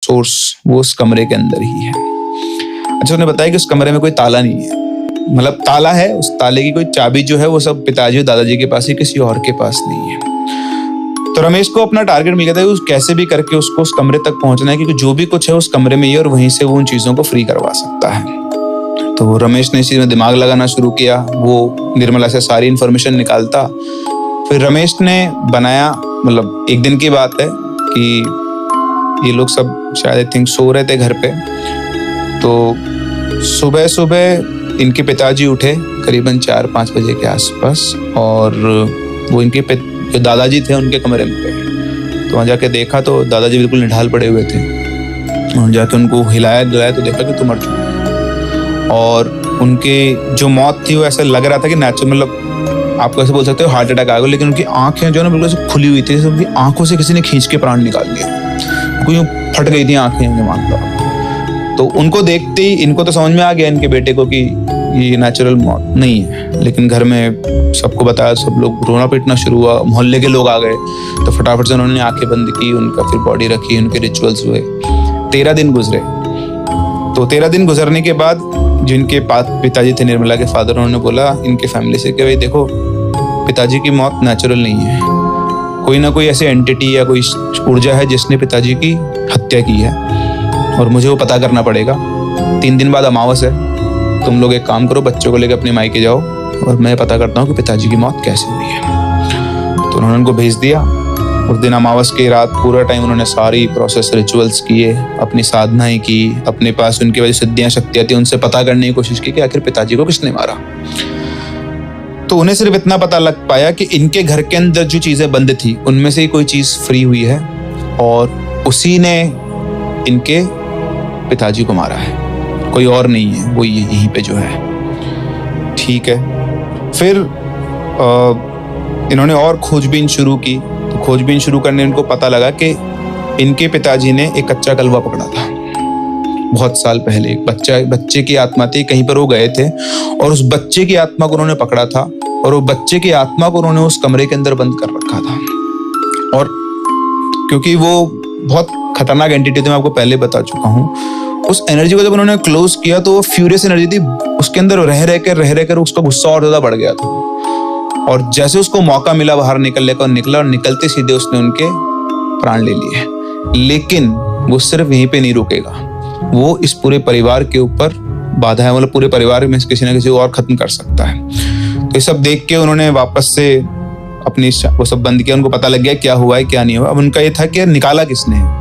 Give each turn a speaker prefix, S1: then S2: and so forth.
S1: Source वो उस कमरे के अंदर ही है। अच्छा, उन्हें बताया कि उस कमरे में कोई ताला नहीं है, मतलब ताला है, उस ताले की कोई चाबी जो है वो सब पिताजी और दादाजी के पास ही, किसी और के पास नहीं है। तो रमेश को अपना टारगेट मिल गया था कि कैसे भी करके उसको उस कमरे तक पहुंचना है, क्योंकि जो भी कुछ है उस कमरे में ही है और वहीं से वो उन चीजों को फ्री करवा सकता है। तो रमेश ने इस चीज में दिमाग लगाना शुरू किया, वो निर्मला से सारी इन्फॉर्मेशन निकालता। फिर रमेश ने बनाया, मतलब एक दिन की बात है कि ये लोग सब शायद आई थिंक सो रहे थे घर पे। तो सुबह सुबह इनके पिताजी उठे करीबन 4-5 बजे के आसपास, और वो इनके जो दादाजी थे उनके कमरे में गए। तो वहाँ जाके देखा तो दादाजी बिल्कुल निढाल पड़े हुए थे। वहाँ जाके उनको हिलाया डुलाया तो देखा कि तो मर चुके हैं, और उनकी जो मौत थी वो ऐसा लग रहा था कि नेचुरल, मतलब आप कैसे बोल सकते हो हार्ट अटैक आ गया, लेकिन उनकी आंखें जो है ना बिल्कुल खुली हुई थी, जैसे उनकी आंखों से किसी ने खींच के प्राण निकाल लिया, कोई फट गई थी आंखें, मान लो। तो उनको देखते ही इनको तो समझ में आ गया इनके बेटे को कि ये नेचुरल मौत नहीं है, लेकिन घर में सबको बताया, सब लोग रोना पीटना शुरू हुआ, मोहल्ले के लोग आ गए। तो फटाफट से उन्होंने आंखें बंद की, उनका फिर बॉडी रखी, उनके रिचुअल्स हुए। 13 दिन गुजरे। तो 13 दिन गुजरने के बाद जिनके पिताजी थे, निर्मला के फादर, उन्होंने बोला इनके फैमिली से कि भाई देखो, पिताजी की मौत नेचुरल नहीं है, कोई ना कोई ऐसी एंटिटी या कोई ऊर्जा है जिसने पिताजी की हत्या की है, और मुझे वो पता करना पड़ेगा। 3 दिन बाद अमावस है, तुम लोग एक काम करो, बच्चों को लेकर अपने मायके जाओ और मैं पता करता हूँ कि पिताजी की मौत कैसे हुई है। तो उन्होंने उनको भेज दिया। उस दिन अमावस की रात पूरा टाइम उन्होंने सारी प्रोसेस रिचुअल्स किए, अपनी साधनाएं की, अपने पास उनकी वजह सिद्धियां शक्तियां थी उनसे पता करने की कोशिश की कि आखिर पिताजी को किसने मारा। तो उन्हें सिर्फ इतना पता लग पाया कि इनके घर के अंदर जो चीजें बंद थी उनमें से कोई चीज फ्री हुई है, और उसी ने इनके पिताजी को मारा है, कोई और नहीं है, वो यहीं पे जो है। ठीक है। फिर इन्होंने और खोजबीन शुरू की। तो खोजबीन शुरू करने इनको पता लगा कि इनके पिताजी ने एक कच्चा कलवा पकड़ा था बहुत साल पहले। एक बच्चे की आत्मा थी, कहीं पर वो गए थे और उस बच्चे की आत्मा को उन्होंने पकड़ा था, और वो बच्चे की आत्मा को उन्होंने उस कमरे के अंदर बंद कर रखा था। और क्योंकि वो बहुत खतरनाक एंटिटी थी, मैं आपको पहले बता चुका हूँ, उस एनर्जी को जब उन्होंने क्लोज किया तो वो फ्यूरियस एनर्जी थी, उसके अंदर रह कर उसका गुस्सा और ज्यादा बढ़ गया था। और जैसे उसको मौका मिला बाहर निकलने का, निकला, और निकलते सीधे उसने उनके प्राण ले लिए। लेकिन वो सिर्फ यहीं पे नहीं रुकेगा, वो इस पूरे परिवार के ऊपर बाधा है, मतलब पूरे परिवार में किसी ना किसी को और खत्म कर सकता है। तो ये सब देख के उन्होंने वापस से अपनी वो सब बंद किया। उनको पता लग गया क्या हुआ है क्या नहीं हुआ। अब उनका ये था कि निकाला किसने है।